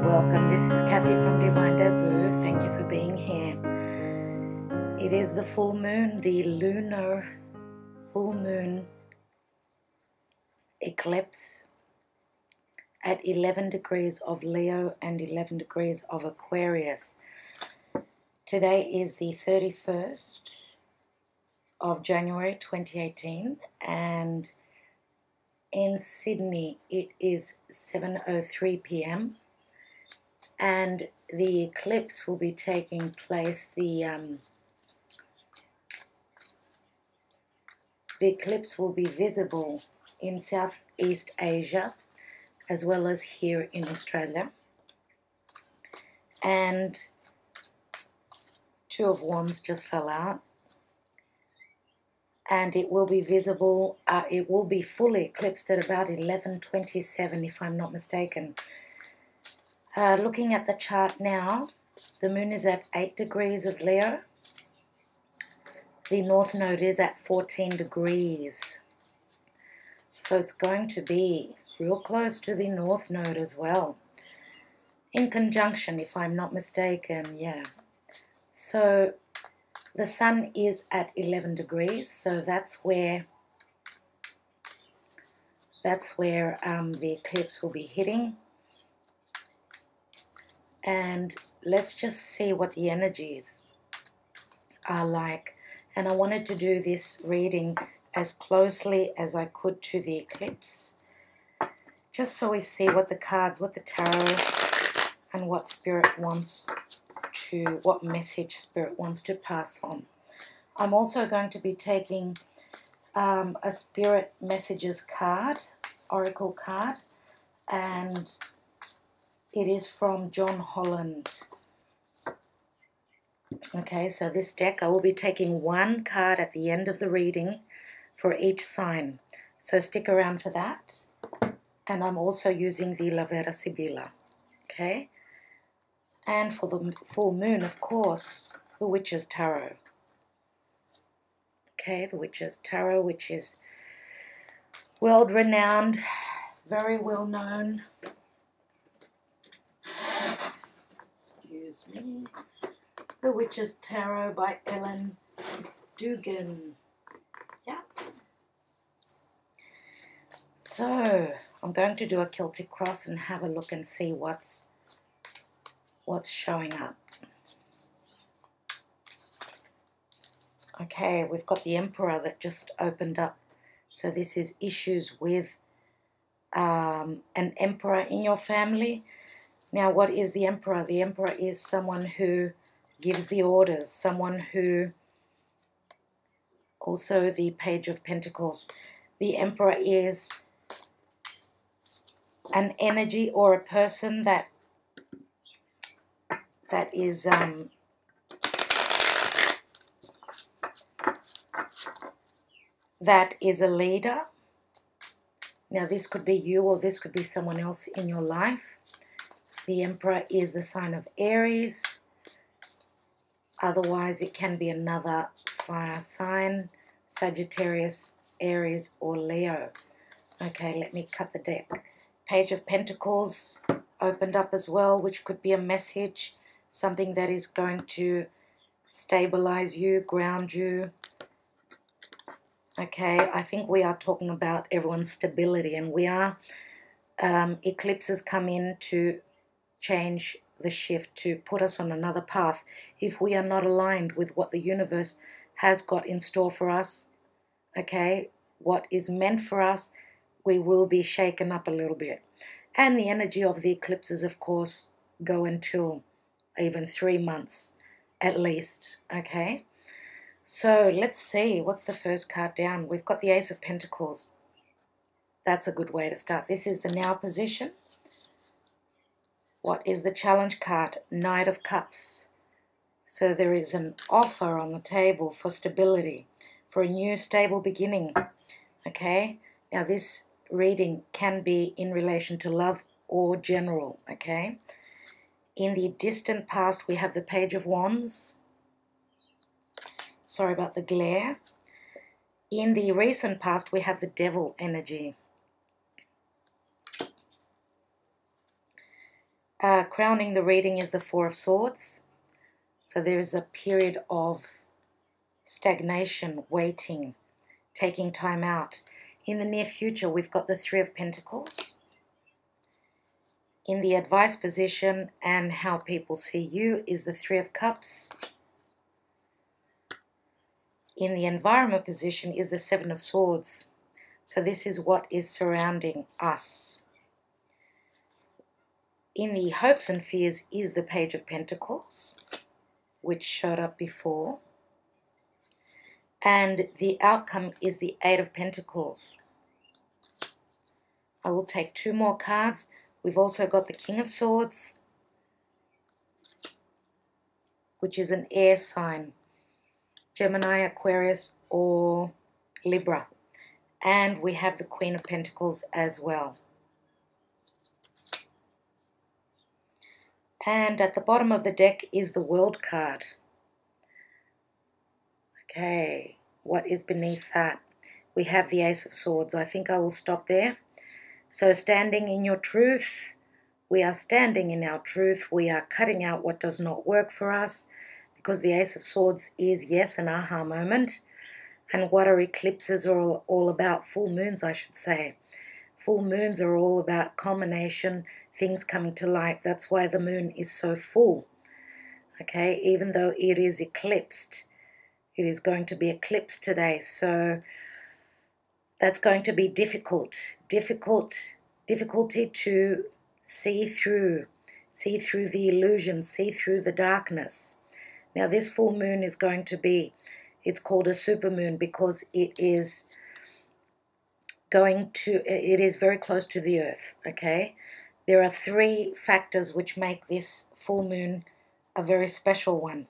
Welcome, this is Kathy from Divine Debut. Thank you for being here. It is the full moon, the lunar full moon eclipse at 11 degrees of Leo and 11 degrees of Aquarius. Today is the 31st of January 2018 and in Sydney it is 7:03 p.m. and the eclipse will be taking place. The eclipse will be visible in Southeast Asia as well as here in Australia. And Two of Wands just fell out. And it will be visible, it will be fully eclipsed at about 11:27 if I'm not mistaken. Looking at the chart now, the moon is at 8 degrees of Leo. The north node is at 14 degrees. So it's going to be real close to the north node as well. In conjunction, if I'm not mistaken, yeah. So the sun is at 11 degrees, so that's where the eclipse will be hitting. And let's just see what the energies are like. And I wanted to do this reading as closely as I could to the eclipse, just so we see what the cards, what the tarot, and what Spirit wants to, what message Spirit wants to pass on. I'm also going to be taking a Spirit Messages card, Oracle card, and it is from John Holland. Okay, so this deck, I will be taking one card at the end of the reading for each sign. So stick around for that. And I'm also using the La Vera Sibilla. Okay. And for the full moon, of course, the Witch's Tarot. Okay, the Witch's Tarot, which is world-renowned, very well-known. Excuse me. The Witch's Tarot by Ellen Dugan. Yeah. So, I'm going to do a Celtic cross and have a look and see what's showing up. Okay, we've got the Emperor that just opened up. So this is issues with an Emperor in your family. Now, what is the Emperor? The Emperor is someone who gives the orders, someone who, also the Page of Pentacles. The Emperor is an energy or a person that is a leader. Now this could be you or this could be someone else in your life. The Emperor is the sign of Aries. Otherwise it can be another fire sign, Sagittarius, Aries or Leo. Okay, let me cut the deck. Page of Pentacles opened up as well, which could be a message, something that is going to stabilize you, ground you. Okay, I think we are talking about everyone's stability, and we are, eclipses come in to change the shift, to put us on another path. If we are not aligned with what the universe has got in store for us, okay, what is meant for us, we will be shaken up a little bit. And the energy of the eclipses, of course, go until even 3 months at least, okay? So let's see, what's the first card down? We've got the Ace of Pentacles. That's a good way to start. This is the now position. What is the challenge card? Knight of Cups. So there is an offer on the table for stability, for a new stable beginning, okay? Now this reading can be in relation to love or general, okay? In the distant past, we have the Page of Wands. Sorry about the glare. In the recent past, we have the Devil energy. Crowning the reading is the Four of Swords. So there is a period of stagnation, waiting, taking time out. In the near future, we've got the Three of Pentacles. In the advice position and how people see you is the Three of Cups. In the environment position is the Seven of Swords. So this is what is surrounding us. In the hopes and fears is the Page of Pentacles, which showed up before. And the outcome is the Eight of Pentacles. I will take two more cards. We've also got the King of Swords, which is an air sign, Gemini, Aquarius, or Libra. And we have the Queen of Pentacles as well. And at the bottom of the deck is the World card. Okay, what is beneath that? We have the Ace of Swords. I think I will stop there. So standing in your truth, we are standing in our truth. We are cutting out what does not work for us, because the Ace of Swords is, yes, an aha moment. And what are eclipses all about? Full moons, I should say. Full moons are all about culmination, things coming to light. That's why the moon is so full. Okay, even though it is eclipsed. It is going to be eclipsed today, so that's going to be difficulty to see through the illusion, see through the darkness. Now this full moon is going to be, it's called a supermoon because it is very close to the earth, okay? There are three factors which make this full moon a very special one.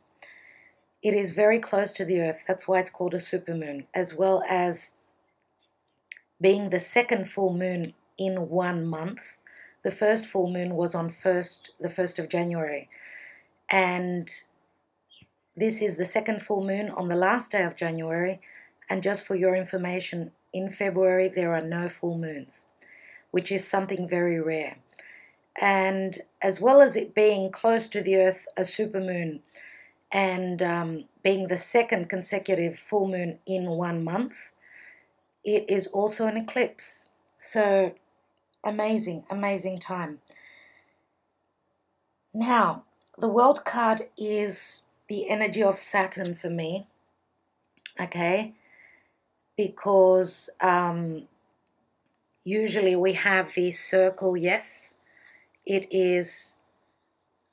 It is very close to the earth, that's why it's called a supermoon, as well as being the second full moon in 1 month. The first full moon was on the 1st of January. And this is the second full moon on the last day of January. And just for your information, in February there are no full moons, which is something very rare. And as well as it being close to the earth, a supermoon, and being the second consecutive full moon in 1 month, it is also an eclipse. So amazing, amazing time. Now, the World card is the energy of Saturn for me, okay? Because usually we have the circle, yes. It is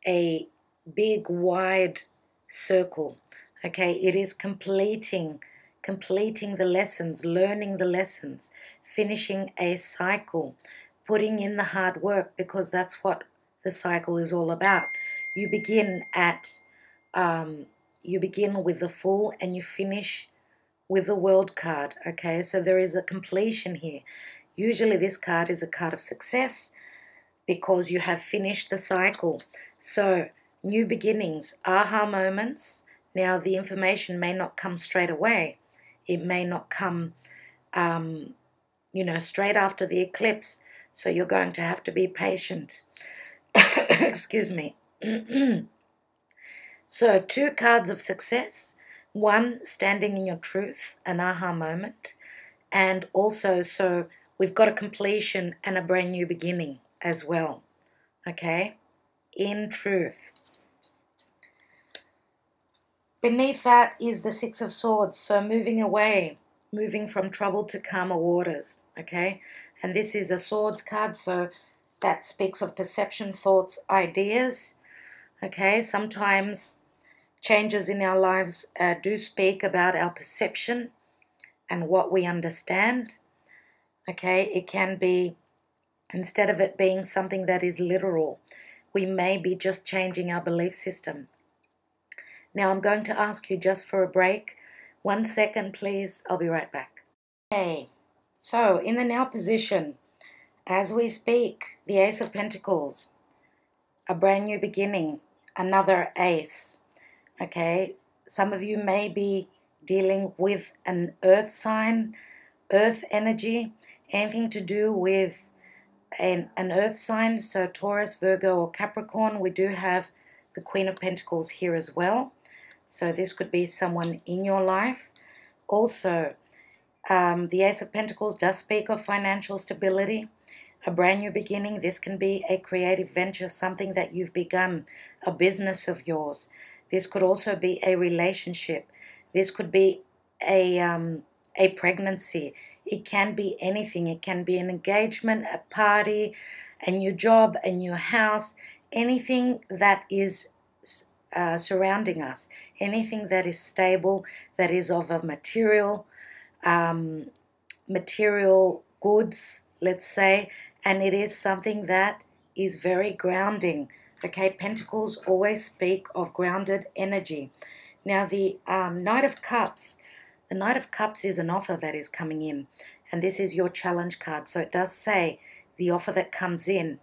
a big, wide circle, okay? It is completing the lessons, learning the lessons, finishing a cycle, putting in the hard work, because that's what the cycle is all about. You begin with the Fool and you finish with the World card, okay? So there is a completion here. Usually this card is a card of success because you have finished the cycle. So new beginnings, aha moments. Now the information may not come straight away. It may not come, straight after the eclipse. So you're going to have to be patient. Excuse me. So 2 cards of success. 1, standing in your truth, an aha moment. And also, so we've got a completion and a brand new beginning as well. Okay? In truth. Beneath that is the Six of Swords, so moving away, moving from trouble to calmer waters, okay? And this is a Swords card, so that speaks of perception, thoughts, ideas, okay? Sometimes changes in our lives do speak about our perception and what we understand, okay? It can be, instead of it being something that is literal, we may be just changing our belief system. Now I'm going to ask you just for a break. 1 second, please. I'll be right back. Okay, so in the now position, as we speak, the Ace of Pentacles, a brand new beginning, another ace. Okay, some of you may be dealing with an earth sign, earth energy, anything to do with an earth sign, so Taurus, Virgo, or Capricorn. We do have the Queen of Pentacles here as well. So this could be someone in your life. Also, the Ace of Pentacles does speak of financial stability, a brand new beginning. This can be a creative venture, something that you've begun, a business of yours. This could also be a relationship. This could be a pregnancy. It can be anything. It can be an engagement, a party, a new job, a new house, anything that is surrounding us, anything that is stable, that is of a material goods, let's say, and it is something that is very grounding. Okay, Pentacles always speak of grounded energy. Now the Knight of Cups, the Knight of Cups is an offer that is coming in, and this is your challenge card. So it does say the offer that comes in.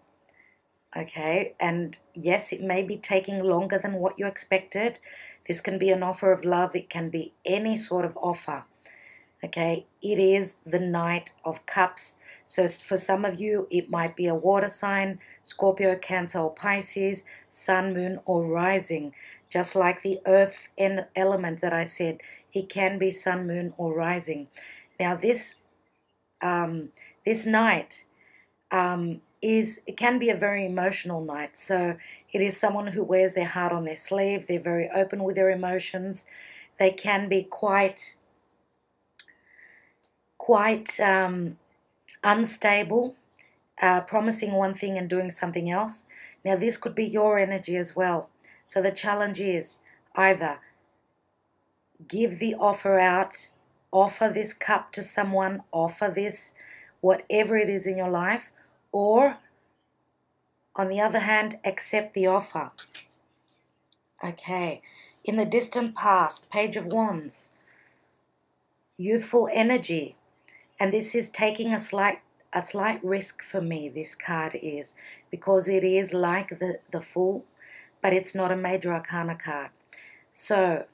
Okay, and yes, it may be taking longer than what you expected. This can be an offer of love. It can be any sort of offer. Okay, it is the Knight of Cups. So for some of you, it might be a water sign, Scorpio, Cancer, or Pisces, Sun, Moon, or Rising. Just like the earth element that I said, it can be Sun, Moon, or Rising. Now this Knight it can be a very emotional Knight. So it is someone who wears their heart on their sleeve. They're very open with their emotions. They can be quite unstable, promising one thing and doing something else. Now this could be your energy as well. So the challenge is either give the offer out, offer this cup to someone, offer this, whatever it is in your life, or on the other hand, accept the offer. Okay, in the distant past, Page of Wands, youthful energy. And this is taking a slight risk for me, this card is, because it is like the Fool, but it's not a major arcana card. So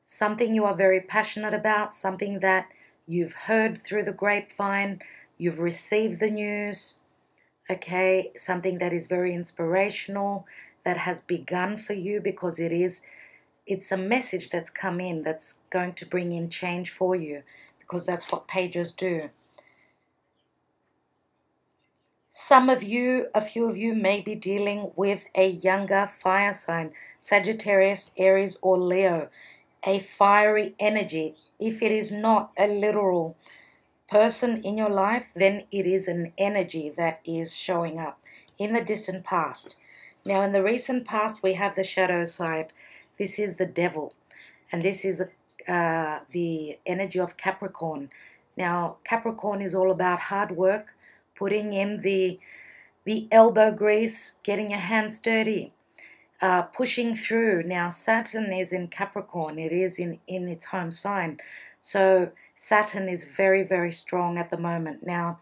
something you are very passionate about, something that you've heard through the grapevine, you've received the news, okay, something that is very inspirational, that has begun for you, because it's a message that's come in that's going to bring in change for you, because that's what pages do. Some of you, a few of you may be dealing with a younger fire sign, Sagittarius, Aries, or Leo, a fiery energy. If it is not a literal person in your life, then it is an energy that is showing up in the distant past. Now, in the recent past, we have the shadow side. This is the devil, and this is the energy of Capricorn. Now, Capricorn is all about hard work, putting in the elbow grease, getting your hands dirty, pushing through. Now, Saturn is in Capricorn. It is in its home sign. So Saturn is very, very strong at the moment. Now,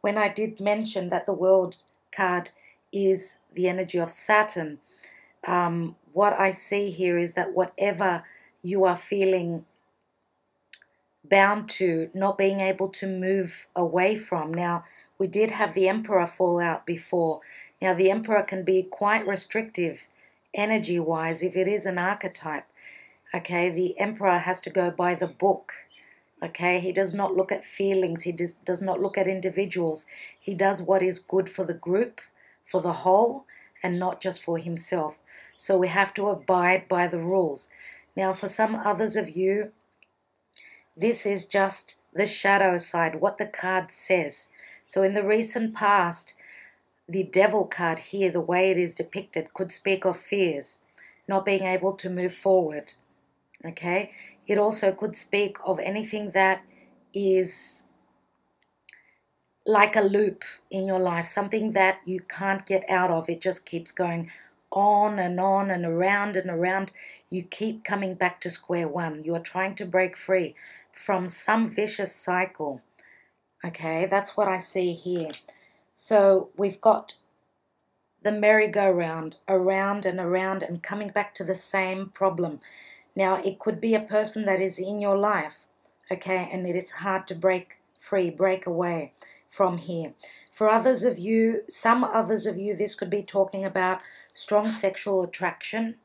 when I did mention that the World card is the energy of Saturn, what I see here is that whatever you are feeling bound to, not being able to move away from. Now, we did have the Emperor fall out before. Now, the Emperor can be quite restrictive energy-wise if it is an archetype. Okay, the Emperor has to go by the book. Okay, he does not look at feelings. He does not look at individuals. He does what is good for the group, for the whole, and not just for himself. So we have to abide by the rules. Now, for some others of you, this is just the shadow side, what the card says. So in the recent past, the Devil card here, the way it is depicted, could speak of fears, not being able to move forward. Okay? It also could speak of anything that is like a loop in your life, something that you can't get out of. It just keeps going on and around and around. You keep coming back to square one. You are trying to break free from some vicious cycle. Okay, that's what I see here. So we've got the merry-go-round, around and around, and coming back to the same problem. Now, it could be a person that is in your life, okay, and it is hard to break free, break away from here. For others of you, some others of you, this could be talking about strong sexual attraction.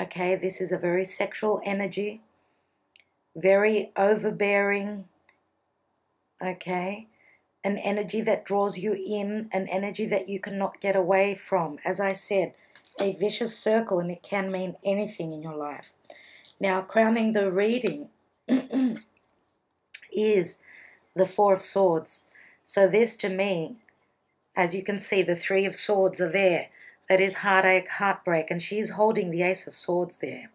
Okay, this is a very sexual energy, very overbearing. Okay, an energy that draws you in, an energy that you cannot get away from. As I said, a vicious circle, and it can mean anything in your life. Now, crowning the reading is the Four of Swords. So this, to me, as you can see, the Three of Swords are there. That is heartache, heartbreak, and she's holding the Ace of Swords there,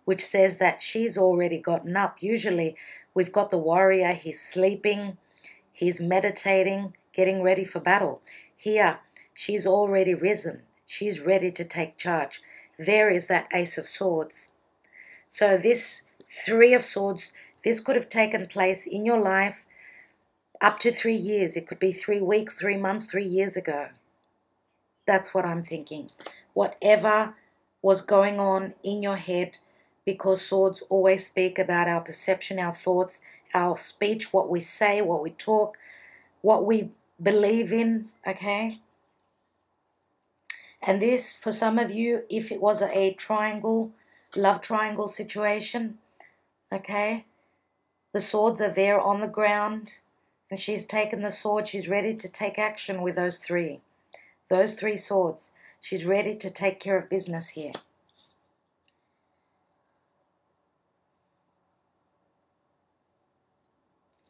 which says that she's already gotten up. Usually, we've got the warrior, he's sleeping, he's meditating, getting ready for battle. Here, she's already risen. She's ready to take charge. There is that Ace of Swords. So this Three of Swords, this could have taken place in your life up to 3 years. It could be 3 weeks, 3 months, 3 years ago. That's what I'm thinking. Whatever was going on in your head, because swords always speak about our perception, our thoughts, our speech, what we say, what we talk, what we believe in, okay? And this, for some of you, if it was a triangle, love triangle situation, okay? The swords are there on the ground, and she's taken the sword. She's ready to take action with those three. Those 3 swords. She's ready to take care of business here.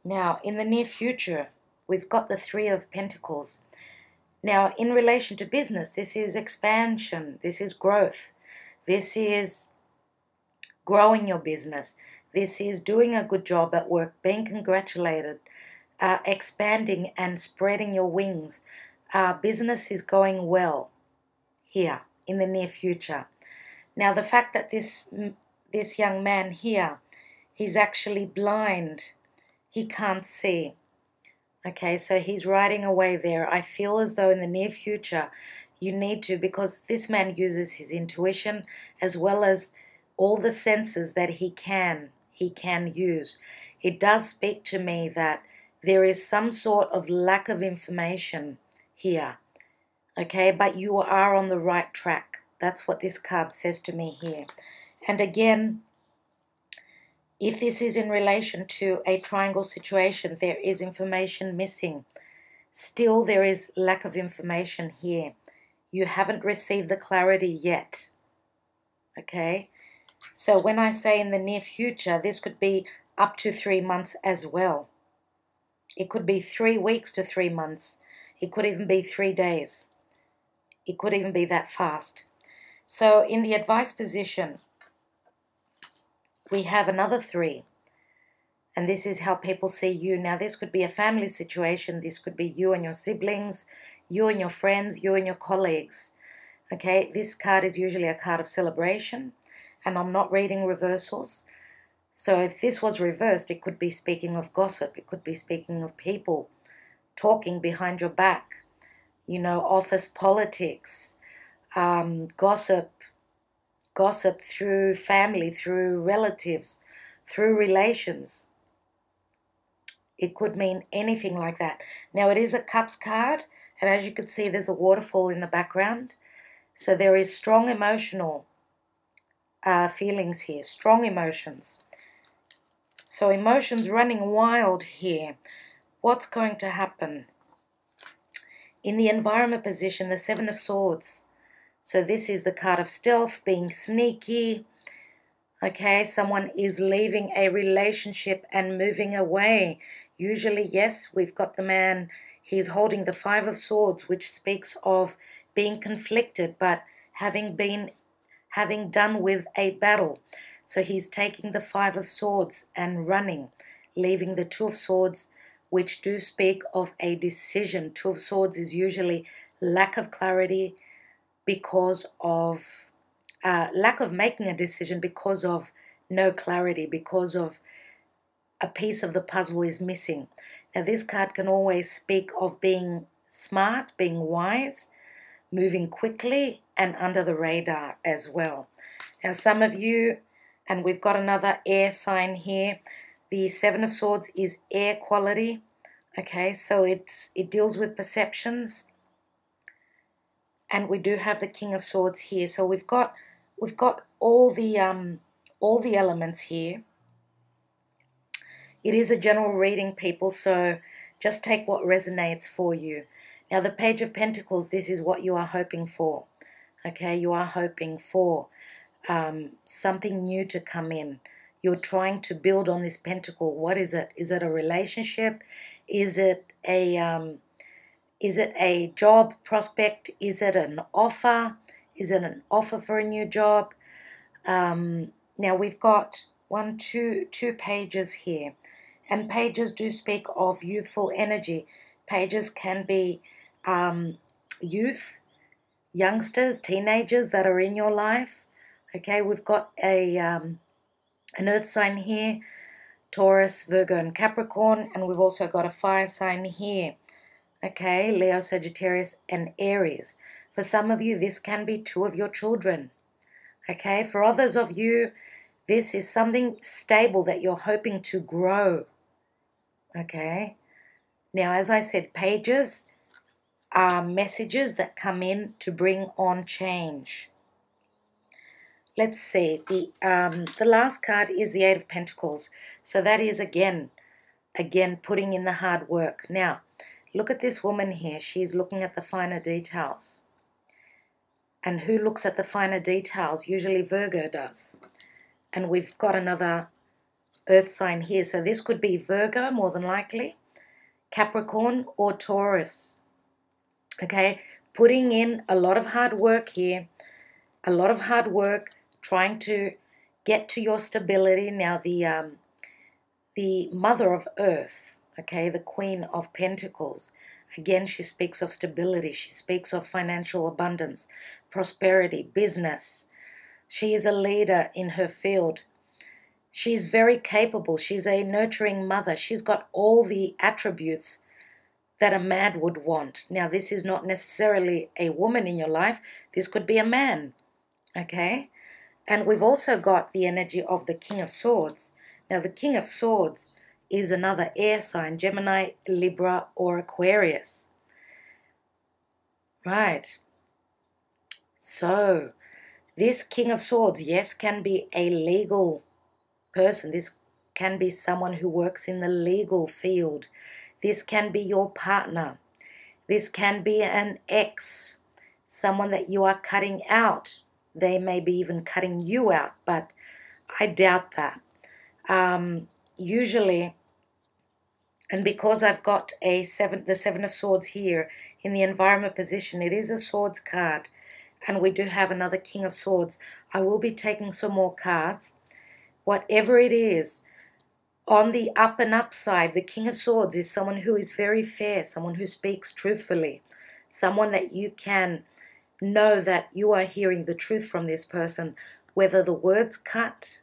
Now, in the near future, we've got the 3 of Pentacles. Now, in relation to business, this is expansion. This is growth. This is growing your business. This is doing a good job at work, being congratulated, expanding and spreading your wings. Business is going well here in the near future. Now, the fact that this young man here, he's actually blind. He can't see. Okay, so he's riding away there. I feel as though in the near future you need to, because this man uses his intuition as well as all the senses that he can use. It does speak to me that there is some sort of lack of information here, okay, but you are on the right track. That's what this card says to me here. And again, if this is in relation to a triangle situation, there is information missing. Still, there is lack of information here. You haven't received the clarity yet, okay? So when I say in the near future, this could be up to 3 months as well. It could be 3 weeks to 3 months. It could even be 3 days. It could even be that fast. So in the advice position, we have another 3. And this is how people see you. Now, this could be a family situation. This could be you and your siblings, you and your friends, you and your colleagues. Okay, this card is usually a card of celebration. And I'm not reading reversals. So if this was reversed, it could be speaking of gossip. It could be speaking of people talking behind your back, you know, office politics, gossip through family, through relatives, through relations. It could mean anything like that. Now, it is a Cups card, and as you can see, there's a waterfall in the background. So there is strong emotional feelings here, strong emotions. So emotions running wild here. What's going to happen? In the environment position, the 7 of Swords. So this is the card of stealth, being sneaky. Okay, someone is leaving a relationship and moving away. Usually, yes, we've got the man, he's holding the 5 of Swords, which speaks of being conflicted, but having done with a battle. So he's taking the 5 of Swords and running, leaving the 2 of Swords, which do speak of a decision. 2 of Swords is usually lack of clarity because of lack of making a decision, because of no clarity, because of a piece of the puzzle is missing. Now, this card can always speak of being smart, being wise, moving quickly, and under the radar as well. Now, some of you, and we've got another air sign here, the 7 of Swords is air quality, Okay, so it deals with perceptions. And we do have the King of Swords here. So we've got all the elements here. It is a general reading, people, so just take what resonates for you. Now, the Page of Pentacles, this is what you are hoping for. Okay, you are hoping for something new to come in. You're trying to build on this pentacle. What is it? Is it a relationship? Is it a job prospect? Is it an offer? Is it an offer for a new job? Now we've got two pages here. And pages do speak of youthful energy. Pages can be youth, youngsters, teenagers that are in your life. Okay, we've got an earth sign here, Taurus, Virgo, and Capricorn. And we've also got a fire sign here. Okay, Leo, Sagittarius, and Aries. For some of you, this can be two of your children. Okay, for others of you, this is something stable that you're hoping to grow. Okay, now as I said, pages are messages that come in to bring on change. Let's see, the last card is the Eight of Pentacles. So that is again putting in the hard work. Now, look at this woman here. She's looking at the finer details. And who looks at the finer details? Usually Virgo does. And we've got another earth sign here. So this could be Virgo, more than likely, Capricorn, or Taurus. Okay, putting in a lot of hard work here. A lot of hard work trying to get to your stability. Now the Mother of Earth, okay, the Queen of Pentacles. Again, she speaks of stability. She speaks of financial abundance, prosperity, business. She is a leader in her field. She's very capable. She's a nurturing mother. She's got all the attributes that a man would want. Now, this is not necessarily a woman in your life. This could be a man, okay? And we've also got the energy of the King of Swords. Now, the King of Swords is another air sign, Gemini, Libra, or Aquarius. Right. So, this King of Swords, yes, can be a legal person. This can be someone who works in the legal field. This can be your partner. This can be an ex, someone that you are cutting out. They may be even cutting you out, but I doubt that. Usually, and because I've got the Seven of Swords here in the environment position, it is a swords card, and we do have another King of Swords. I will be taking some more cards. Whatever it is, on the up and up side, the King of Swords is someone who is very fair, someone who speaks truthfully, someone that you can know that you are hearing the truth from this person, whether the words cut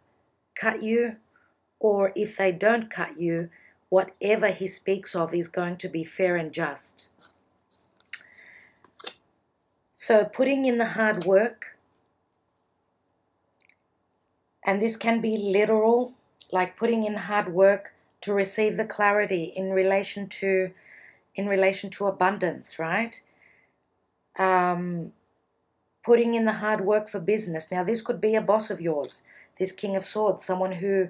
you, or if they don't cut you, whatever he speaks of is going to be fair and just. So putting in the hard work, and this can be literal, like putting in hard work to receive the clarity in relation to abundance, right? Putting in the hard work for business. Now, this could be a boss of yours, this King of Swords, someone who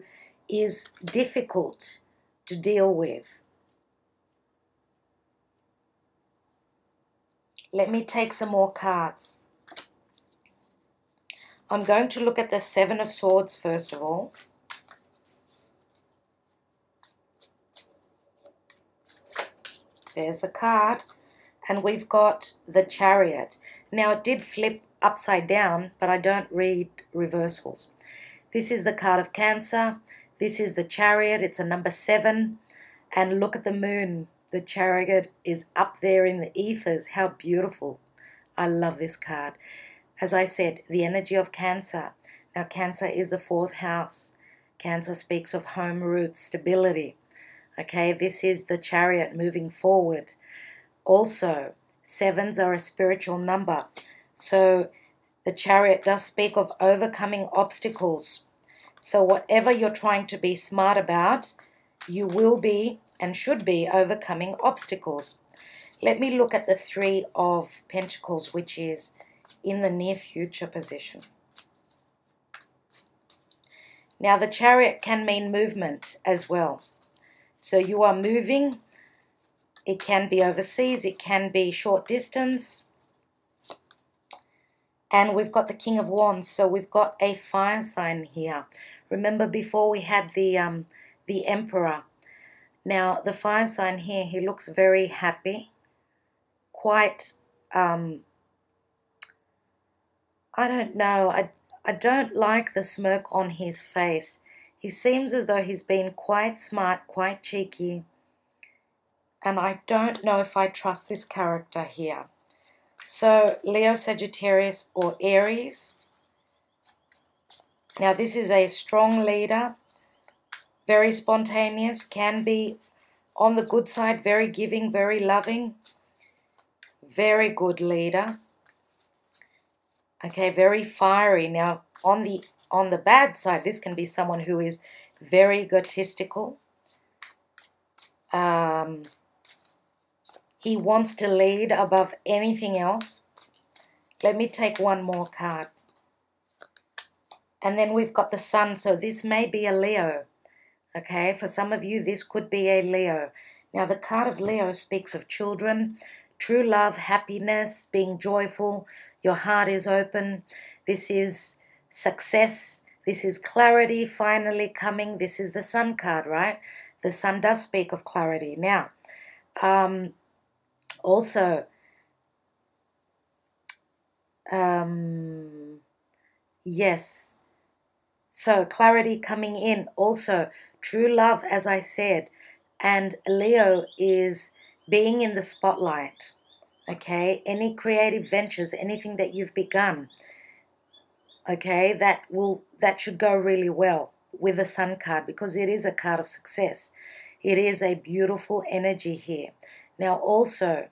is difficult to deal with. Let me take some more cards. I'm going to look at the Seven of Swords first of all. There's the card. And we've got the Chariot. Now, it did flip upside down, but I don't read reversals. This is the card of Cancer. This is the Chariot. It's a number 7. And look at the moon. The Chariot is up there in the ethers. How beautiful. I love this card. As I said, the energy of Cancer. Now, Cancer is the 4th house. Cancer speaks of home roots, stability. Okay, this is the Chariot moving forward. Also, 7s are a spiritual number. So the Chariot does speak of overcoming obstacles. So whatever you're trying to be smart about, you will be and should be overcoming obstacles. Let me look at the Three of Pentacles, which is in the near future position. Now, the Chariot can mean movement as well. So you are moving. It can be overseas. It can be short distance. And we've got the King of Wands. So we've got a fire sign here. Remember before we had the Emperor. Now, the fire sign here, he looks very happy. Quite, I don't know. I don't like the smirk on his face. He seems as though he's been quite smart, quite cheeky. And I don't know if I trust this character here. So, Leo, Sagittarius, or Aries. Now, this is a strong leader. Very spontaneous. Can be on the good side. Very giving, very loving. Very good leader. Okay, very fiery. Now, on the bad side, this can be someone who is very egotistical. He wants to lead above anything else. Let me take one more card. And then we've got the Sun. So this may be a Leo. Okay, for some of you, this could be a Leo. Now, the card of Leo speaks of children, true love, happiness, being joyful. Your heart is open. This is success. This is clarity finally coming. This is the Sun card, right? The Sun does speak of clarity. Now, also, yes. So, clarity coming in. Also, true love, as I said. And Leo is being in the spotlight. Okay? Any creative ventures, anything that you've begun. Okay? That should go really well with the Sun card, because it is a card of success. It is a beautiful energy here. Now, also,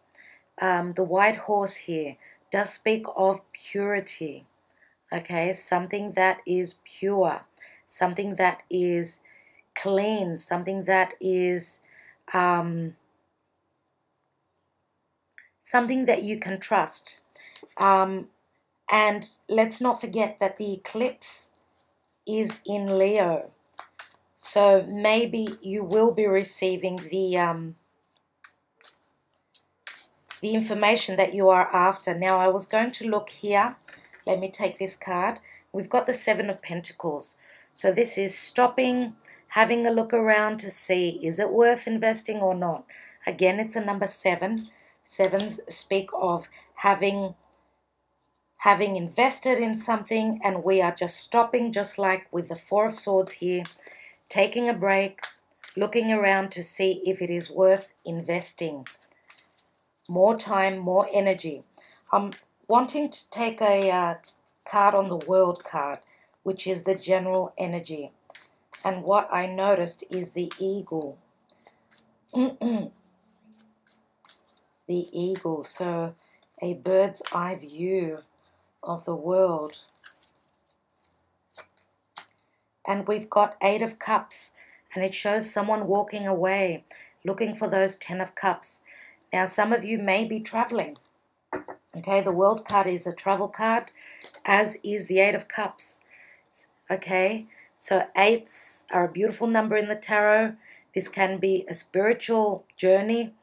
the white horse here does speak of purity. Okay, something that is pure, something that is clean, something that is something that you can trust. And let's not forget that the eclipse is in Leo. So maybe you will be receiving the information that you are after. Now, I was going to look here. Let me take this card. We've got the Seven of Pentacles. So this is stopping, having a look around to see, is it worth investing or not? Again, it's a number 7. Sevens speak of having invested in something, and we are just stopping, just like with the Four of Swords here, taking a break, looking around to see if it is worth investing. More time, more energy. I'm wanting to take a card on the World card, which is the general energy. And what I noticed is the eagle. The eagle. So a bird's eye view of the world. And we've got 8 of Cups. And it shows someone walking away, looking for those 10 of Cups. Now, some of you may be traveling. Okay, the World card is a travel card, as is the 8 of Cups. Okay, so 8s are a beautiful number in the tarot. This can be a spiritual journey,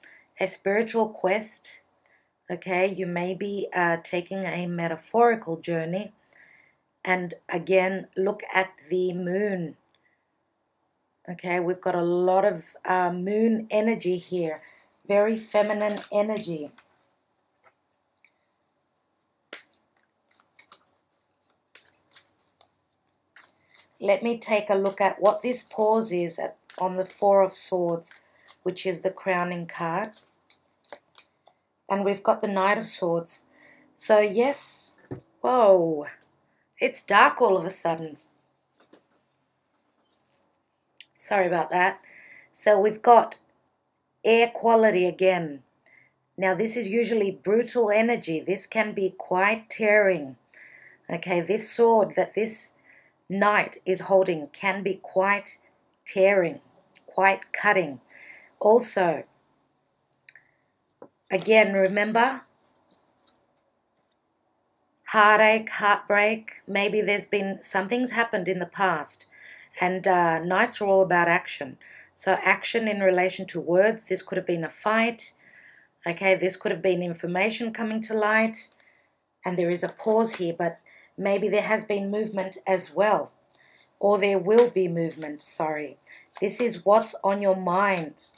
a spiritual quest. Okay, you may be taking a metaphorical journey. And again, look at the moon. Okay, we've got a lot of moon energy here. Very feminine energy. Let me take a look at what this pause is on the Four of Swords, which is the crowning card. And we've got the Knight of Swords. So yes, whoa, it's dark all of a sudden. Sorry about that. So we've got air quality again. Now this is usually brutal energy. This can be quite tearing. Okay, this sword that this knight is holding can be quite tearing, quite cutting. Also, again, remember, heartache, heartbreak, maybe there's been, something's happened in the past, and nights are all about action. So action in relation to words, this could have been a fight, okay, this could have been information coming to light, and there is a pause here, but maybe there has been movement as well, or there will be movement, sorry. This is what's on your mind.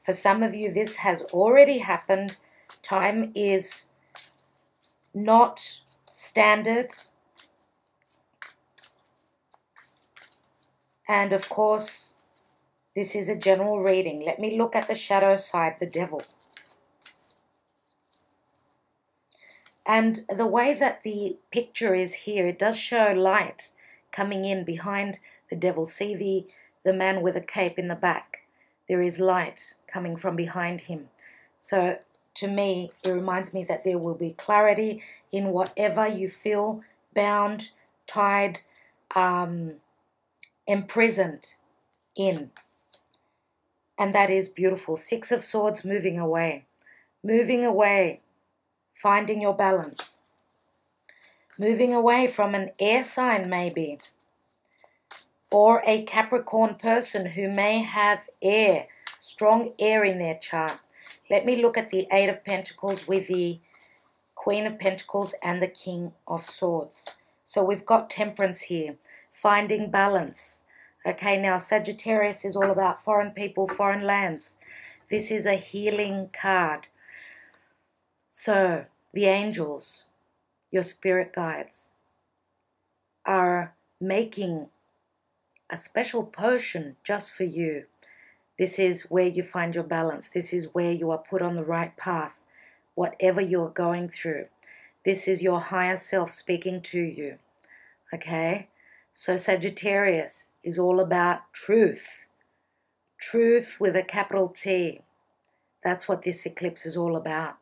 For some of you, this has already happened. Time is not standard. And of course, this is a general reading. Let me look at the shadow side, the devil. And the way that the picture is here, it does show light coming in behind the devil. See the man with a cape in the back. There is light coming from behind him. So to me, it reminds me that there will be clarity in whatever you feel bound, tied, imprisoned in. And that is beautiful. Six of Swords, moving away. Moving away, finding your balance. Moving away from an air sign maybe, or a Capricorn person who may have air, strong air in their chart. Let me look at the Eight of Pentacles with the Queen of Pentacles and the King of Swords. So we've got Temperance here, finding balance. Okay, now Sagittarius is all about foreign people, foreign lands. This is a healing card. So the angels, your spirit guides, are making a special potion just for you. This is where you find your balance. This is where you are put on the right path, whatever you're going through. This is your higher self speaking to you. Okay? So Sagittarius is all about truth. Truth with a capital T. That's what this eclipse is all about.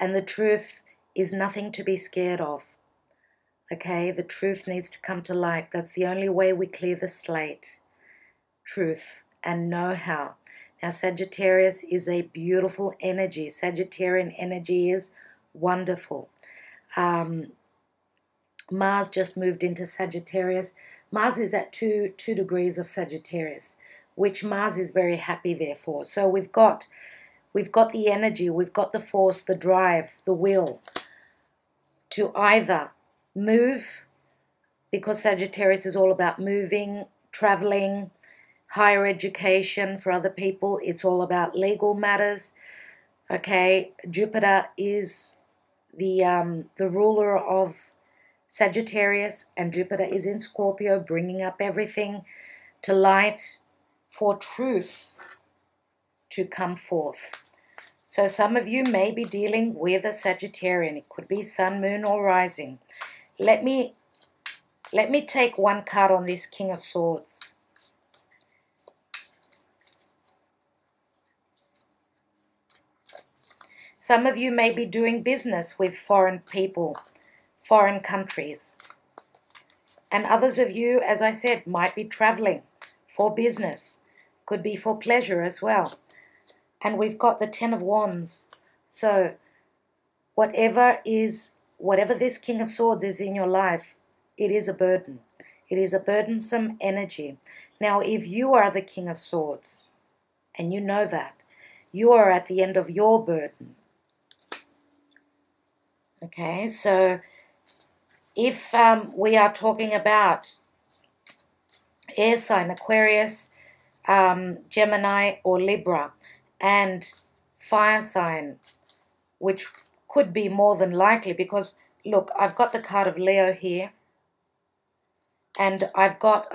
And the truth is nothing to be scared of. Okay, the truth needs to come to light. That's the only way we clear the slate. Truth and know-how. Now, Sagittarius is a beautiful energy. Sagittarian energy is wonderful. Mars just moved into Sagittarius. Mars is at 2 degrees of Sagittarius, which Mars is very happy therefore. So we've got the energy, we've got the force, the drive, the will to either move, because Sagittarius is all about moving, traveling, higher education for other people. It's all about legal matters. Okay, Jupiter is the ruler of Sagittarius, and Jupiter is in Scorpio, bringing up everything to light for truth to come forth. So some of you may be dealing with a Sagittarian. It could be Sun, Moon, or Rising. Let me take one card on this King of Swords. Some of you may be doing business with foreign people, foreign countries. And others of you, as I said, might be traveling for business. Could be for pleasure as well. And we've got the Ten of Wands. So whatever this King of Swords is in your life, it is a burden. It is a burdensome energy. Now, if you are the King of Swords, and you know that, you are at the end of your burden. Okay, so if we are talking about air sign, Aquarius, Gemini, or Libra, and fire sign, which could be more than likely, because look, I've got the card of Leo here, and I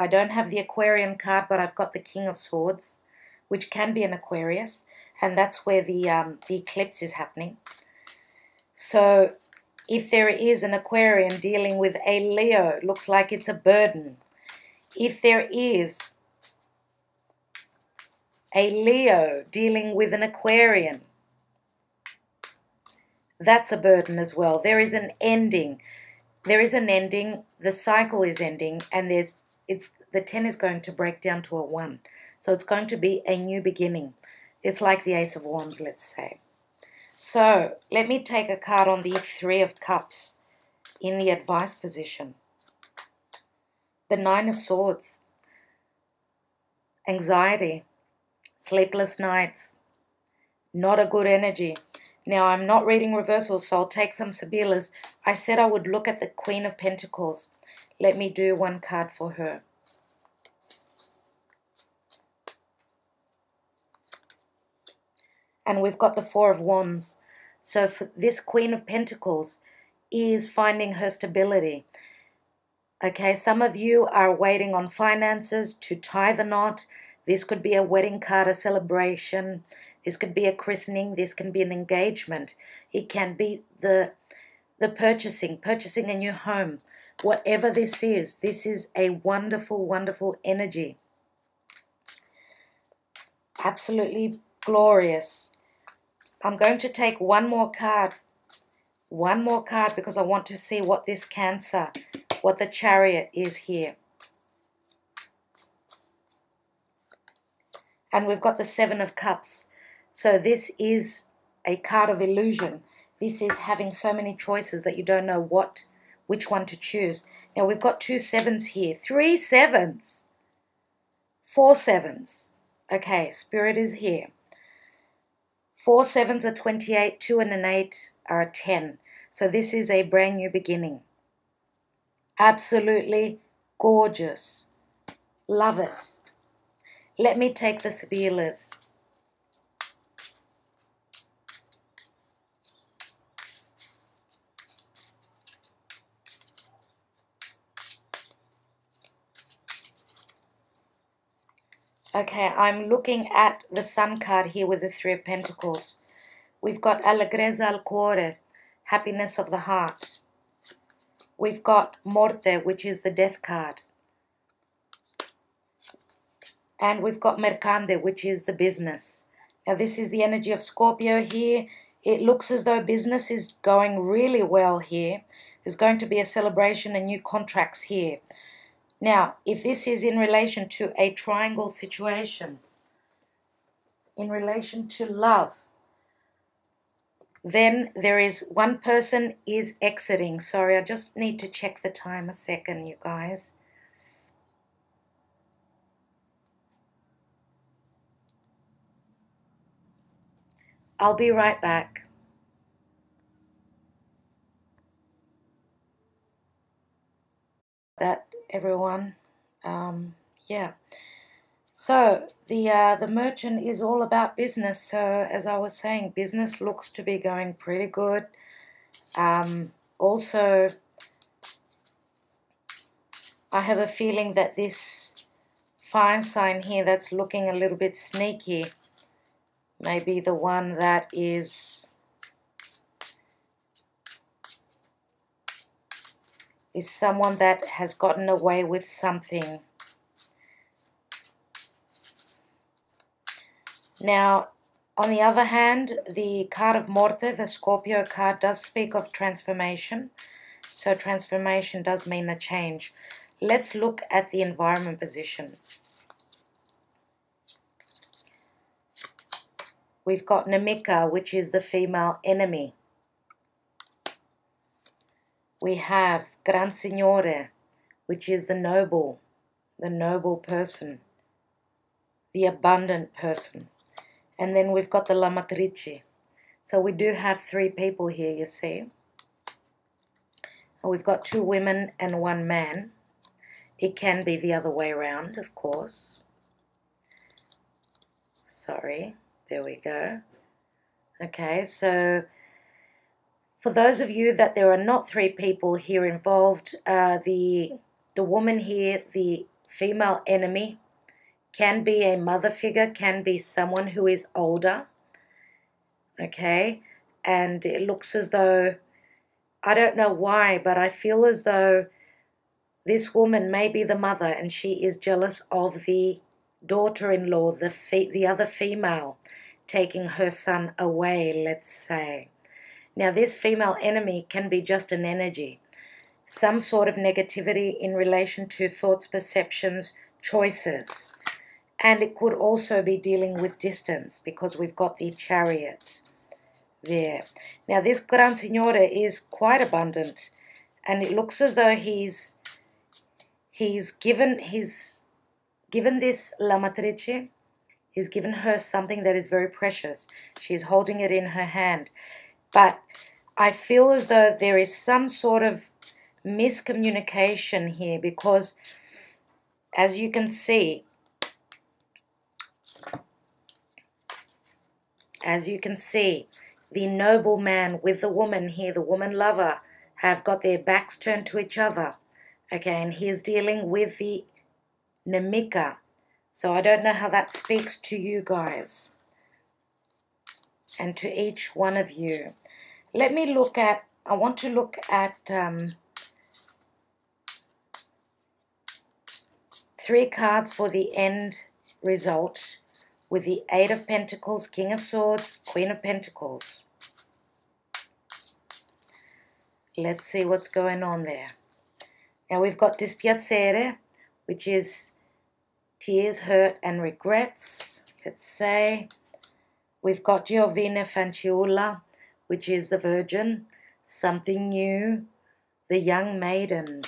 don't have the Aquarian card, but I've got the King of Swords, which can be an Aquarius, and that's where the eclipse is happening. So if there is an Aquarian dealing with a Leo, looks like it's a burden. If there is a Leo dealing with an Aquarian, that's a burden as well. There is an ending. There is an ending. The cycle is ending, and the 10 is going to break down to a 1. So it's going to be a new beginning. It's like the Ace of Wands, let's say. So let me take a card on the Three of Cups in the advice position. The Nine of Swords. Anxiety. Sleepless nights. Not a good energy. Now, I'm not reading reversals, so I'll take some Sibilas. I said I would look at the Queen of Pentacles. Let me do one card for her. And we've got the Four of Wands. So for this Queen of Pentacles is finding her stability. Okay, some of you are waiting on finances to tie the knot. This could be a wedding card, a celebration. This could be a christening. This can be an engagement. It can be the purchasing a new home. Whatever this is a wonderful, wonderful energy. Absolutely glorious. I'm going to take one more card. One more card because I want to see what this Cancer, what the Chariot is here. And we've got the Seven of Cups. So this is a card of illusion. This is having so many choices that you don't know which one to choose. Now we've got 2 sevens here. 3 sevens. 4 sevens. Okay, Spirit is here. 4 sevens are 28. 2 and an 8 are a 10. So this is a brand new beginning. Absolutely gorgeous. Love it. Let me take the Sibilas. Okay, I'm looking at the Sun card here with the Three of Pentacles. We've got Allegrezza al Cuore, happiness of the heart. We've got Morte, which is the Death card. And we've got Mercante, which is the business. Now this is the energy of Scorpio here. It looks as though business is going really well here. There's going to be a celebration and new contracts here. Now, if this is in relation to a triangle situation, in relation to love, then there is one person is exiting. Sorry, I just need to check the time a second, you guys. I'll be right back. That everyone, yeah. So the merchant is all about business. So as I was saying, business looks to be going pretty good. Also, I have a feeling that this fire sign here that's looking a little bit sneaky may be the one that is someone that has gotten away with something. Now, on the other hand, the card of Morte, the Scorpio card, does speak of transformation. So transformation does mean a change. Let's look at the environment position. We've got Nemica, which is the female enemy. We have Gran Signore, which is the noble person, the abundant person. And then we've got the La Matrice. So we do have 3 people here, you see. And we've got 2 women and 1 man. It can be the other way around, of course. Sorry, there we go. Okay, so for those of you that there are not 3 people here involved, the woman here, the female enemy, can be a mother figure, can be someone who is older, okay? And it looks as though, I don't know why, but I feel as though this woman may be the mother and she is jealous of the daughter-in-law, the other female, taking her son away, let's say. Now, this female enemy can be just an energy, some sort of negativity in relation to thoughts, perceptions, choices. And it could also be dealing with distance because we've got the Chariot there. Now this Gran Signore is quite abundant, and it looks as though he's given this La Matrice, he's given her something that is very precious. She's holding it in her hand. But I feel as though there is some sort of miscommunication here, because as you can see, the nobleman with the woman here, the woman lover, have got their backs turned to each other. Okay, and he's dealing with the Nemica. So I don't know how that speaks to you guys and to each one of you. Let me look at, I want to look at 3 cards for the end result with the 8 of Pentacles, King of Swords, Queen of Pentacles. Let's see what's going on there. Now we've got Dispiacere, which is tears, hurt, and regrets, let's say. We've got Giovine Fanciulla, which is the Virgin, something new, the young maiden.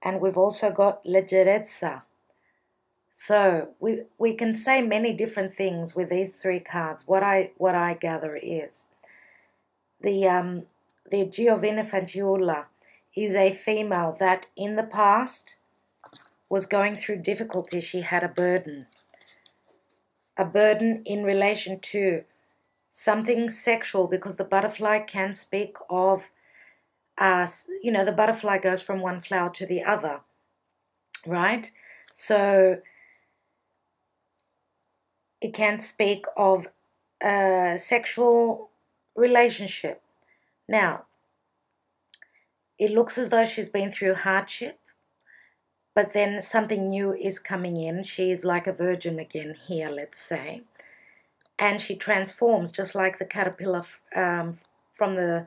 And we've also got Leggerezza. So we can say many different things with these 3 cards. What I gather is the Giovine Fanciulla is a female that in the past was going through difficulty. She had a burden in relation to something sexual, because the butterfly can speak of, you know, the butterfly goes from one flower to the other, right? So it can speak of a sexual relationship. Now, it looks as though she's been through hardship, but then something new is coming in. She's like a virgin again here, let's say. And she transforms, just like the caterpillar. From the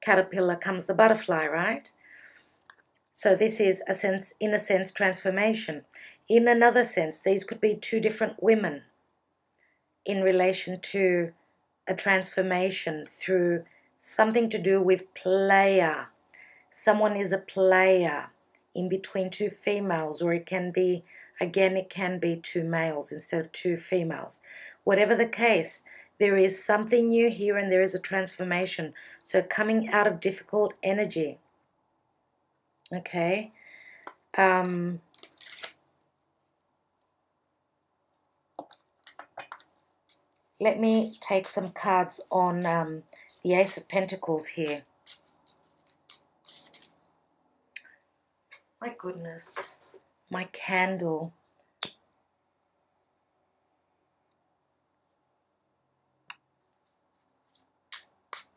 caterpillar comes the butterfly, right? So this is, in a sense, transformation. In another sense, these could be 2 different women in relation to a transformation through something to do with player. Someone is a player in between 2 females, or it can be, again, it can be 2 males instead of 2 females. Whatever the case, there is something new here and there is a transformation. So coming out of difficult energy. Okay. Let me take some cards on the Ace of Pentacles here. My goodness, my candle.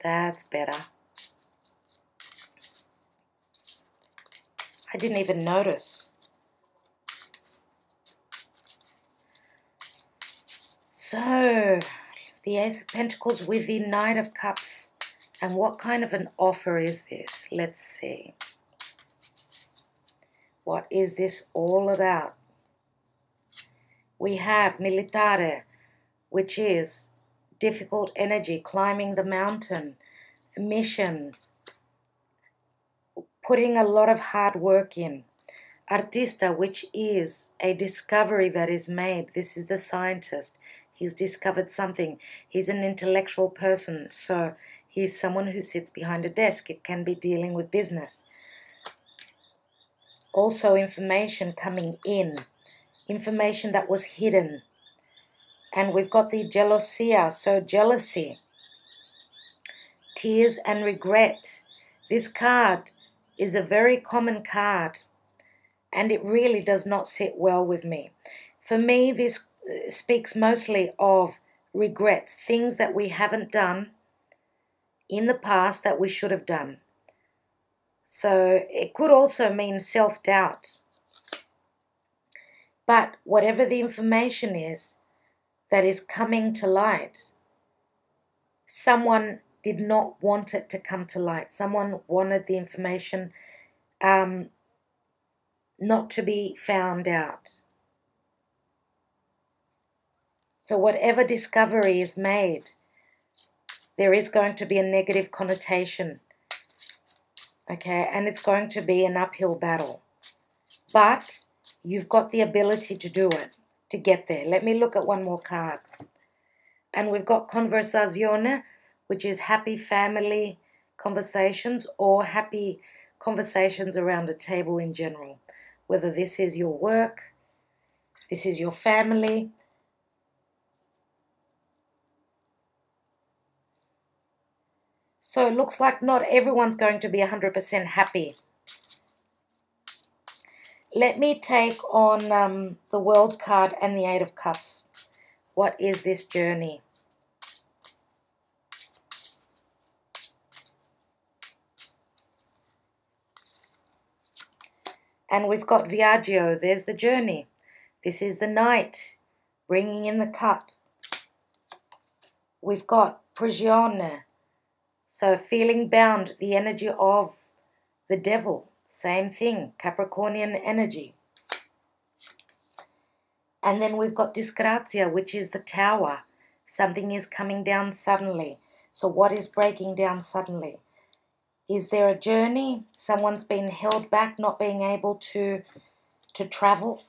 That's better. I didn't even notice. So, the Ace of Pentacles with the Knight of Cups. And what kind of an offer is this? Let's see. What is this all about? We have Militare, which is difficult energy, climbing the mountain, mission, putting a lot of hard work in. Artista, which is a discovery that is made. This is the scientist. He's discovered something. He's an intellectual person, so he's someone who sits behind a desk. It can be dealing with business. Also information coming in, information that was hidden. And we've got the Gelosia, so jealousy, tears and regret. This card is a very common card, and it really does not sit well with me. For me, this speaks mostly of regrets, things that we haven't done in the past that we should have done. So it could also mean self-doubt. But whatever the information is that is coming to light, someone did not want it to come to light. Someone wanted the information not to be found out. So whatever discovery is made, there is going to be a negative connotation. Okay, and it's going to be an uphill battle. But you've got the ability to do it, to get there. Let me look at one more card. And we've got conversazione, which is happy family conversations or happy conversations around a table in general. Whether this is your work, this is your family. So it looks like not everyone's going to be 100% happy. Let me take on the World card and the Eight of Cups. What is this journey? And we've got Viaggio. There's the journey. This is the Knight, bringing in the cup. We've got Prigione. So feeling bound, the energy of the devil. Same thing, Capricornian energy. And then we've got Disgrazia, which is the Tower. Something is coming down suddenly. So what is breaking down suddenly? Is there a journey? Someone's been held back, not being able to travel,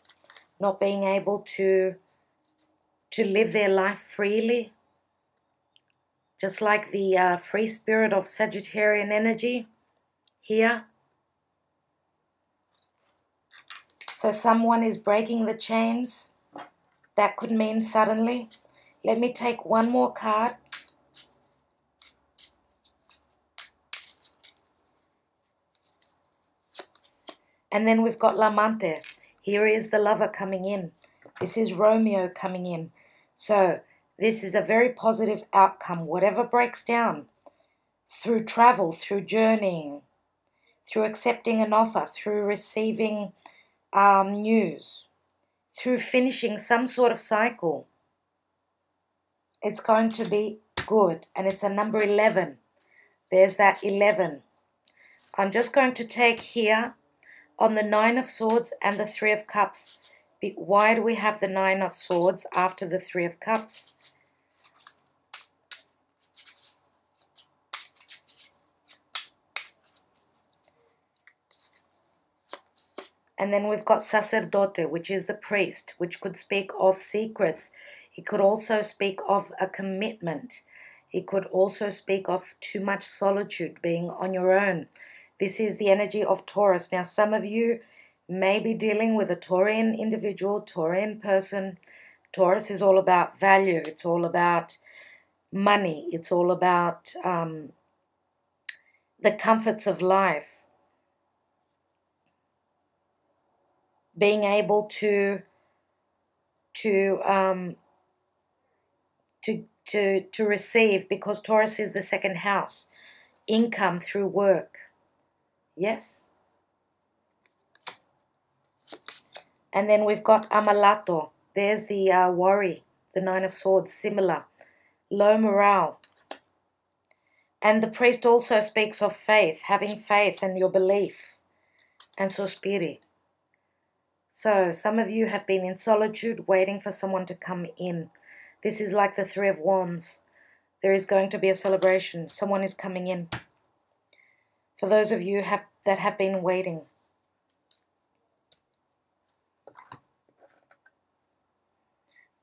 not being able to live their life freely. Just like the free spirit of Sagittarian energy here. So someone is breaking the chains. That could mean suddenly. Let me take one more card. And then we've got L'Amante. Here is the lover coming in. This is Romeo coming in. So this is a very positive outcome. Whatever breaks down through travel, through journeying, through accepting an offer, through receiving news, through finishing some sort of cycle, it's going to be good. And it's a number 11. There's that 11. I'm just going to take here on the Nine of Swords and the Three of Cups. Why do we have the Nine of Swords after the Three of Cups? And then we've got Sacerdote, which is the priest, which could speak of secrets. It could also speak of a commitment. It could also speak of too much solitude, being on your own. This is the energy of Taurus. Now, some of you may be dealing with a Taurian individual, Taurian person. Taurus is all about value. It's all about money. It's all about the comforts of life. Being able to receive, because Taurus is the second house. Income through work. Yes. And then we've got Amalato. There's the worry, the Nine of Swords, similar. Low morale. And the priest also speaks of faith, having faith in your belief. And sospiri. So some of you have been in solitude, waiting for someone to come in. This is like the Three of Wands. There is going to be a celebration. Someone is coming in. For those of you that have been waiting.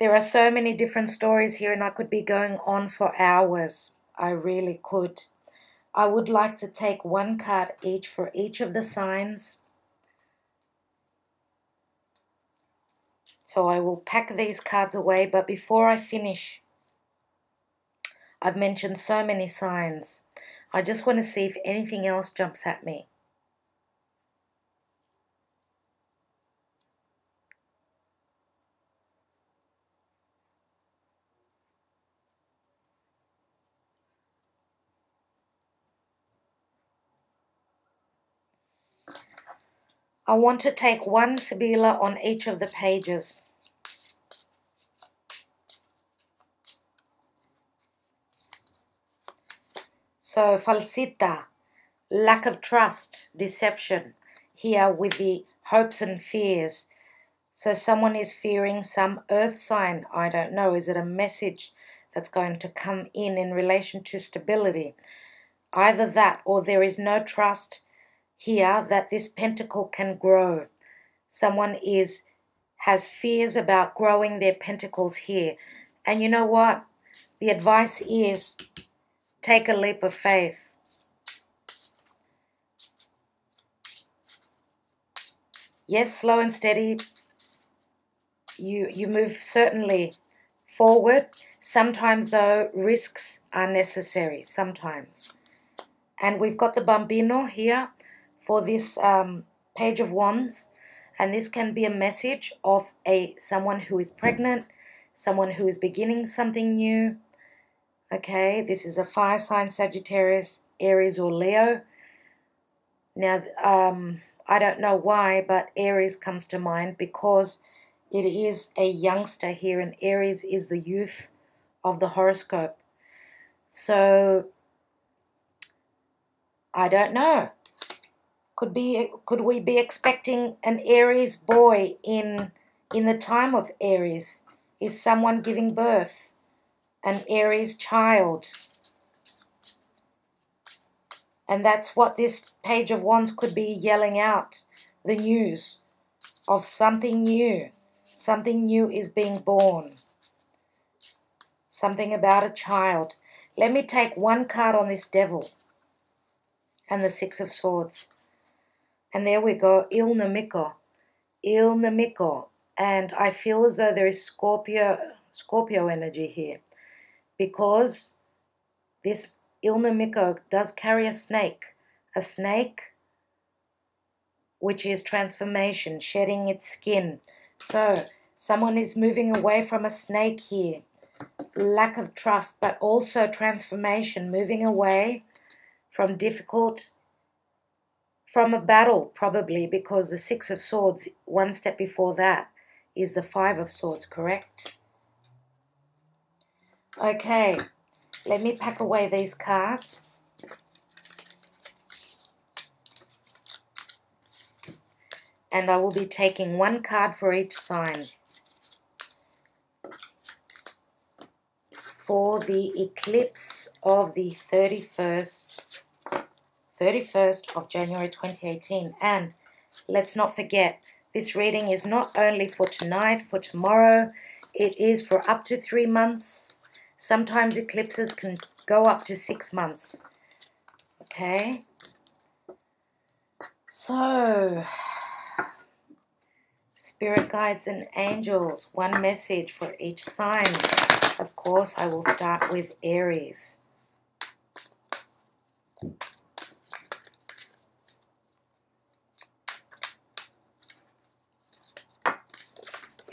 There are so many different stories here, and I could be going on for hours. I really could. I would like to take one card each for each of the signs. So I will pack these cards away, but before I finish, I've mentioned so many signs. I just want to see if anything else jumps at me. I want to take one Sibila on each of the pages. So falsità, lack of trust, deception, here with the hopes and fears. So someone is fearing some earth sign. I don't know. Is it a message that's going to come in relation to stability? Either that, or there is no trust here that this pentacle can grow. Someone has fears about growing their pentacles here. And you know what? The advice is take a leap of faith. Yes, slow and steady. You move certainly forward. Sometimes, though, risks are necessary. Sometimes. And we've got the Bambino here for this Page of Wands. And this can be a message of someone who is pregnant, someone who is beginning something new. Okay, this is a fire sign, Sagittarius, Aries, or Leo. Now, I don't know why, but Aries comes to mind because it is a youngster here, and Aries is the youth of the horoscope. So, I don't know. Could we be expecting an Aries boy in the time of Aries? Is someone giving birth? An Aries child? And that's what this Page of Wands could be yelling out. The news of something new. Something new is being born. Something about a child. Let me take one card on this Devil. And the Six of Swords. And there we go. Il Nemico. Il Nemico. And I feel as though there is Scorpio energy here. Because this Il Nemico does carry a snake. A snake which is transformation, shedding its skin. So someone is moving away from a snake here. Lack of trust, but also transformation, moving away from from a battle probably, because the Six of Swords, one step before that, is the Five of Swords, correct? Okay, let me pack away these cards. And I will be taking one card for each sign. For the eclipse of the 31st of January 2018. And let's not forget, this reading is not only for tonight, for tomorrow, it is for up to 3 months. Sometimes eclipses can go up to 6 months. Okay? So, spirit guides and angels, one message for each sign. Of course, I will start with Aries.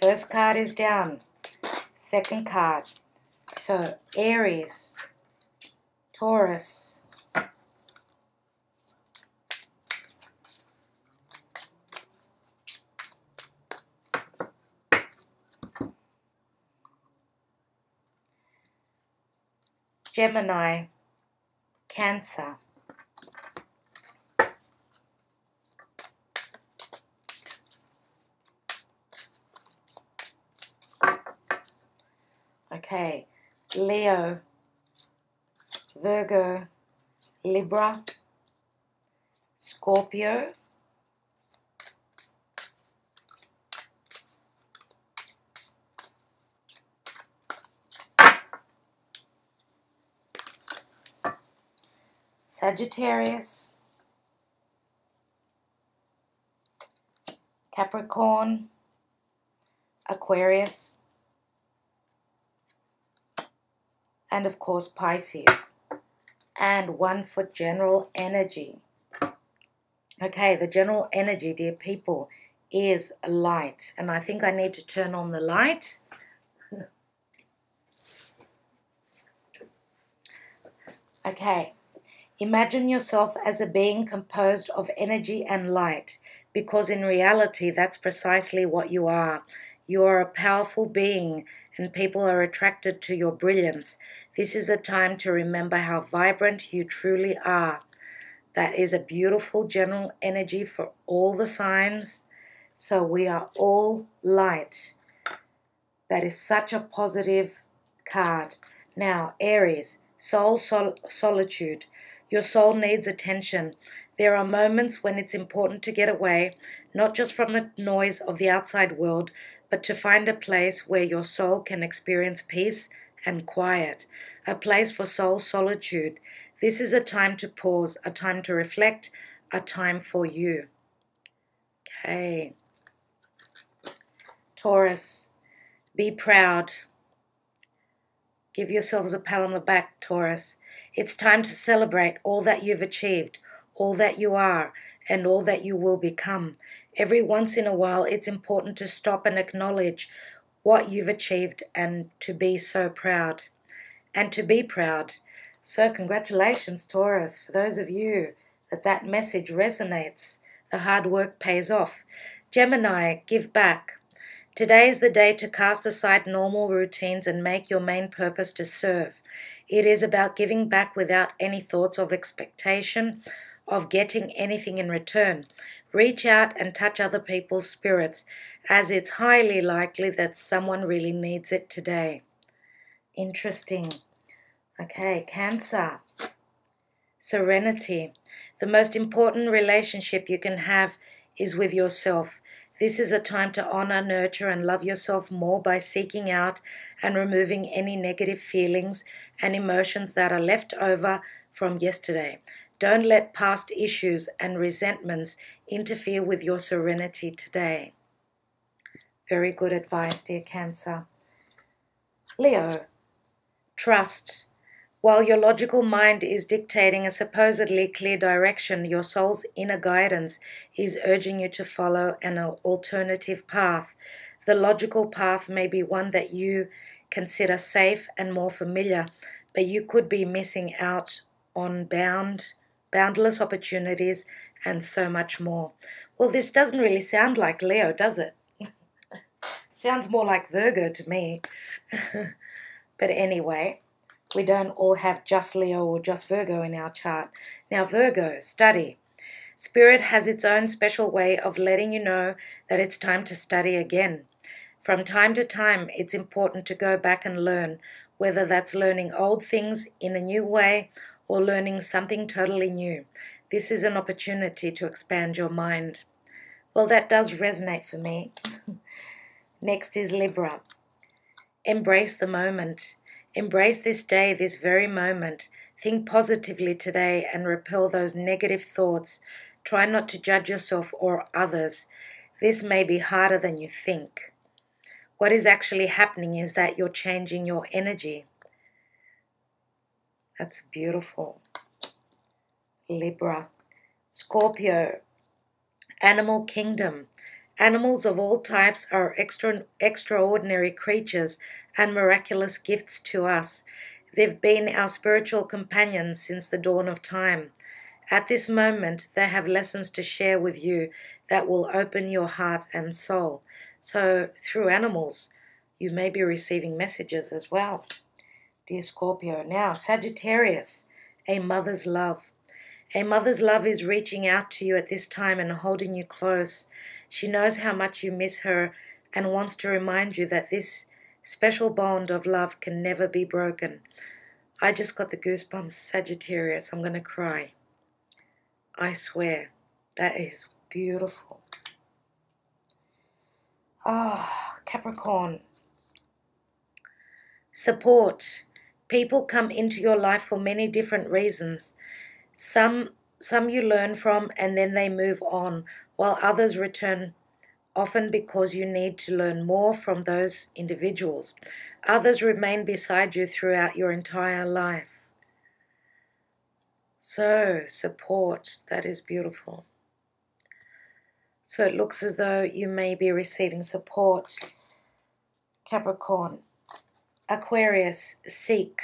First card is down. Second card. So, Aries, Taurus, Gemini, Cancer, okay, Leo, Virgo, Libra, Scorpio, Sagittarius, Capricorn, Aquarius, and of course Pisces. And one for general energy. Okay, the general energy, dear people, is light. And I think I need to turn on the light. Okay, imagine yourself as a being composed of energy and light, because in reality, that's precisely what you are. You are a powerful being, and people are attracted to your brilliance. This is a time to remember how vibrant you truly are. That is a beautiful general energy for all the signs. So we are all light. That is such a positive card. Now, Aries, solitude. Your soul needs attention. There are moments when it's important to get away, not just from the noise of the outside world, but to find a place where your soul can experience peace and quiet. A place for soul solitude. This is a time to pause, a time to reflect, a time for you. Okay. Taurus, be proud. Give yourselves a pat on the back, Taurus. It's time to celebrate all that you've achieved, all that you are, and all that you will become. Every once in a while, it's important to stop and acknowledge what you've achieved and to be so proud. And to be proud. So congratulations, Taurus, for those of you that message resonates. The hard work pays off. Gemini, give back. Today is the day to cast aside normal routines and make your main purpose to serve. It is about giving back without any thoughts of expectation of getting anything in return. Reach out and touch other people's spirits, as it's highly likely that someone really needs it today. Interesting. Okay, Cancer. Serenity. The most important relationship you can have is with yourself. This is a time to honor, nurture, and love yourself more by seeking out and removing any negative feelings and emotions that are left over from yesterday. Don't let past issues and resentments interfere with your serenity today. Very good advice, dear Cancer. Leo, trust. While your logical mind is dictating a supposedly clear direction, your soul's inner guidance is urging you to follow an alternative path. The logical path may be one that you consider safe and more familiar, but you could be missing out on boundless opportunities and so much more. Well, this doesn't really sound like Leo, does it? Sounds more like Virgo to me. But anyway, we don't all have just Leo or just Virgo in our chart. Now, Virgo, study. Spirit has its own special way of letting you know that it's time to study again. From time to time, it's important to go back and learn, whether that's learning old things in a new way or learning something totally new. This is an opportunity to expand your mind. Well, that does resonate for me. Next is Libra. Embrace the moment. Embrace this day, this very moment. Think positively today and repel those negative thoughts. Try not to judge yourself or others. This may be harder than you think. What is actually happening is that you're changing your energy. That's beautiful. Libra. Scorpio. Animal kingdom. Animals of all types are extraordinary creatures and miraculous gifts to us. They've been our spiritual companions since the dawn of time. At this moment, they have lessons to share with you that will open your heart and soul. So, through animals, you may be receiving messages as well. Dear Scorpio. Now, Sagittarius, a mother's love. A mother's love is reaching out to you at this time and holding you close. She knows how much you miss her and wants to remind you that this special bond of love can never be broken. I just got the goosebumps, Sagittarius. I'm going to cry. I swear. That is beautiful. Oh, Capricorn. Support. People come into your life for many different reasons. Some you learn from and then they move on, while others return, often because you need to learn more from those individuals. Others remain beside you throughout your entire life. So, support, that is beautiful. So it looks as though you may be receiving support. Capricorn. Aquarius, seek.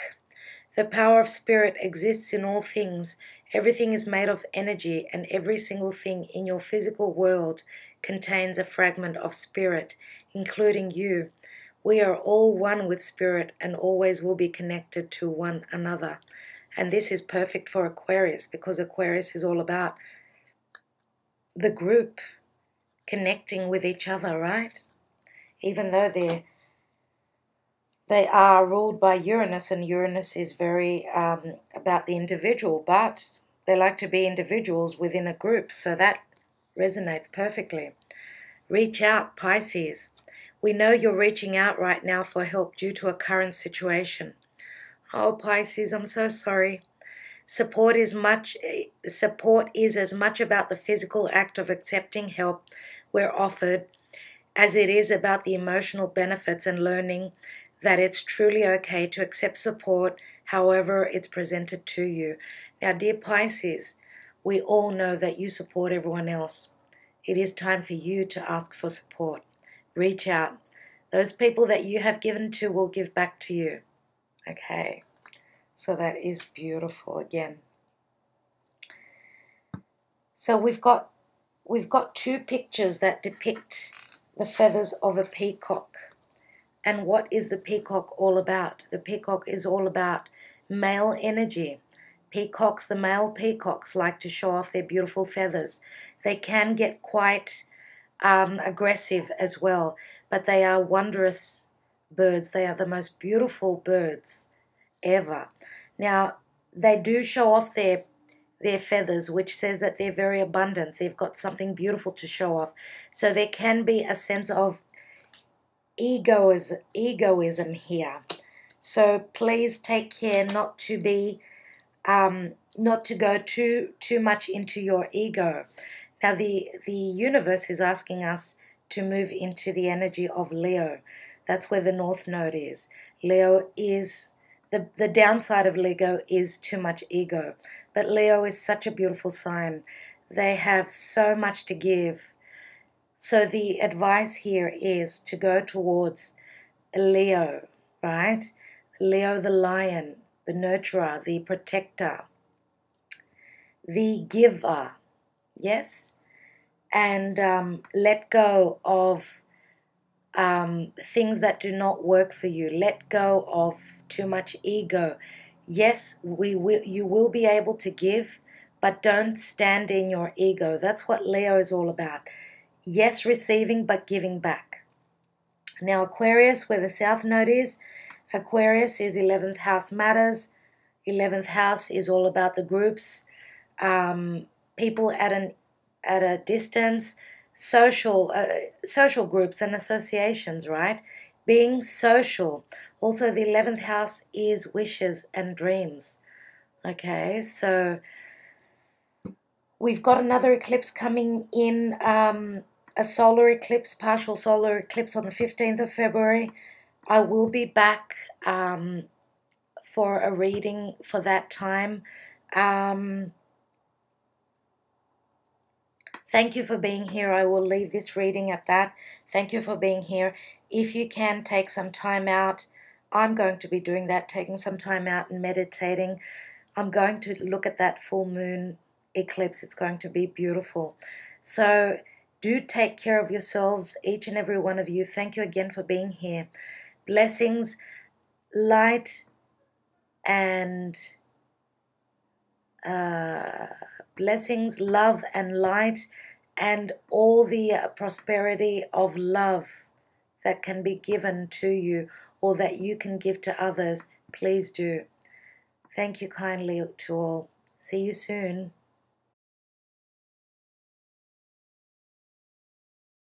The power of spirit exists in all things. Everything is made of energy, and every single thing in your physical world contains a fragment of spirit, including you. We are all one with spirit and always will be connected to one another. And this is perfect for Aquarius, because Aquarius is all about the group. connecting with each other, right? Even though they are ruled by Uranus, and Uranus is very about the individual, but they like to be individuals within a group, so that resonates perfectly. Reach out, Pisces. We know you're reaching out right now for help due to a current situation. Oh, Pisces, I'm so sorry. Support is as much about the physical act of accepting help we're offered as it is about the emotional benefits and learning that it's truly okay to accept support however it's presented to you. Now, dear Pisces, we all know that you support everyone else. It is time for you to ask for support. Reach out. Those people that you have given to will give back to you. Okay, so that is beautiful again. So we've got two pictures that depict the feathers of a peacock. And what is the peacock all about? The peacock is all about male energy. Peacocks, the male peacocks, like to show off their beautiful feathers. They can get quite aggressive as well, but they are wondrous birds. They are the most beautiful birds ever. Now, they do show off their feathers, which says that they're very abundant. They've got something beautiful to show off. So there can be a sense of egoism here. So please take care not to be not to go too much into your ego. Now the universe is asking us to move into the energy of Leo. That's where the North Node is. Leo is the downside of Leo is too much ego. But Leo is such a beautiful sign. They have so much to give. So the advice here is to go towards Leo, right? Leo the lion, the nurturer, the protector, the giver, yes? And let go of things that do not work for you. Let go of too much ego. Yes, you will be able to give, but don't stand in your ego. That's what Leo is all about. Yes, receiving, but giving back. Now, Aquarius, where the South Node is, Aquarius is 11th house matters. 11th house is all about the groups, people at a distance, social groups and associations, right? Being social. Also, the 11th house is wishes and dreams. Okay, so we've got another eclipse coming in, a solar eclipse, partial solar eclipse on the 15th of February. I will be back for a reading for that time. Thank you for being here. I will leave this reading at that. Thank you for being here. If you can take some time out, I'm going to be doing that, taking some time out and meditating. I'm going to look at that full moon eclipse. It's going to be beautiful. So do take care of yourselves, each and every one of you. Thank you again for being here. Blessings, light, and blessings, love, and light, and all the prosperity of love that can be given to you or that you can give to others. Please do. Thank you kindly to all. See you soon.